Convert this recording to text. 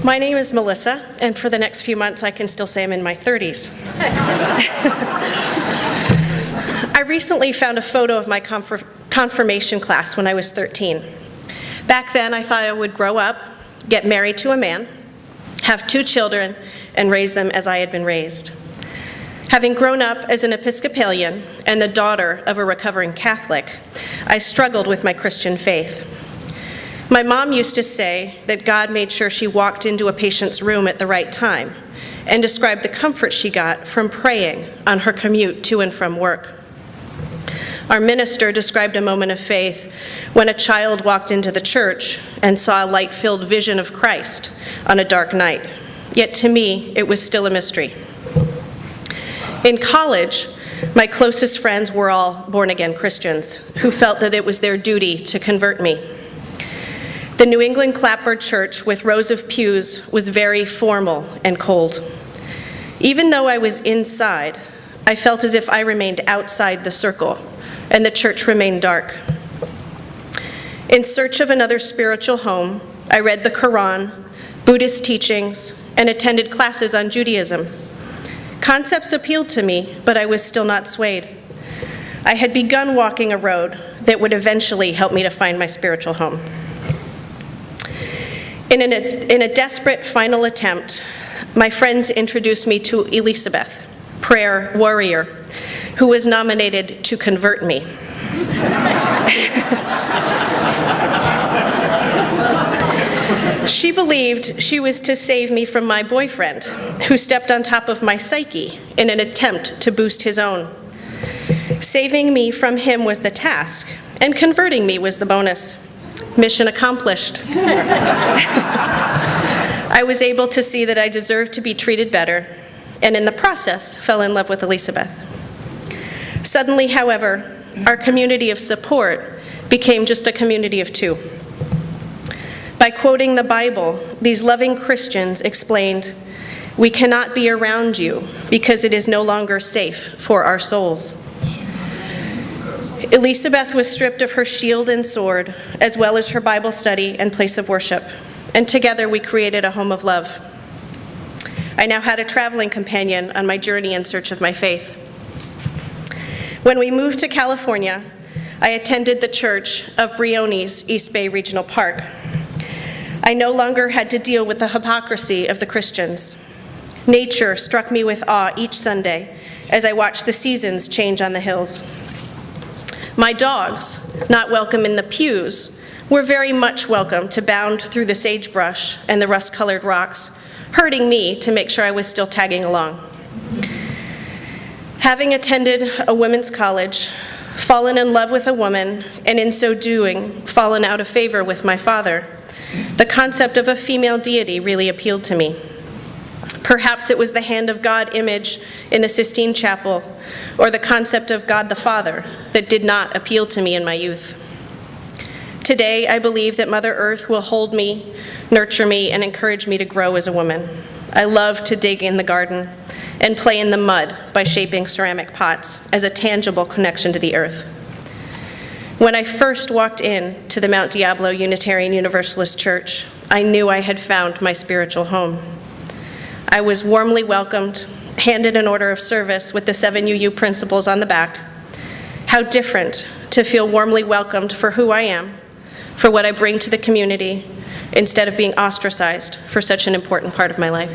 My name is Melissa, and for the next few months I can still say I'm in my 30s. I recently found a photo of my confirmation class when I was 13. Back then I thought I would grow up, get married to a man, have 2 children, and raise them as I had been raised. Having grown up as an Episcopalian and the daughter of a recovering Catholic, I struggled with my Christian faith. My mom used to say that God made sure she walked into a patient's room at the right time and described the comfort she got from praying on her commute to and from work. Our minister described a moment of faith when a child walked into the church and saw a light-filled vision of Christ on a dark night. Yet to me, it was still a mystery. In college, my closest friends were all born-again Christians who felt that it was their duty to convert me. The New England clapboard church with rows of pews was very formal and cold. Even though I was inside, I felt as if I remained outside the circle, and the church remained dark. In search of another spiritual home, I read the Quran, Buddhist teachings, and attended classes on Judaism. Concepts appealed to me, but I was still not swayed. I had begun walking a road that would eventually help me to find my spiritual home. In a desperate final attempt, my friends introduced me to Elizabeth, prayer warrior, who was nominated to convert me. She believed she was to save me from my boyfriend, who stepped on top of my psyche in an attempt to boost his own. Saving me from him was the task, and converting me was the bonus. Mission accomplished. I was able to see that I deserved to be treated better, and in the process, fell in love with Elizabeth. Suddenly, however, our community of support became just a community of 2. By quoting the Bible, these loving Christians explained, "We cannot be around you because it is no longer safe for our souls." Elizabeth was stripped of her shield and sword, as well as her Bible study and place of worship, and together we created a home of love. I now had a traveling companion on my journey in search of my faith. When we moved to California, I attended the Church of Briones East Bay Regional Park. I no longer had to deal with the hypocrisy of the Christians. Nature struck me with awe each Sunday as I watched the seasons change on the hills. My dogs, not welcome in the pews, were very much welcome to bound through the sagebrush and the rust-colored rocks, herding me to make sure I was still tagging along. Having attended a women's college, fallen in love with a woman, and in so doing, fallen out of favor with my father, the concept of a female deity really appealed to me. Perhaps it was the hand of God image in the Sistine Chapel, or the concept of God the Father that did not appeal to me in my youth. Today, I believe that Mother Earth will hold me, nurture me, and encourage me to grow as a woman. I love to dig in the garden and play in the mud by shaping ceramic pots as a tangible connection to the earth. When I first walked in to the Mount Diablo Unitarian Universalist Church, I knew I had found my spiritual home. I was warmly welcomed, handed an order of service with the 7 UU principles on the back. How different to feel warmly welcomed for who I am, for what I bring to the community, instead of being ostracized for such an important part of my life.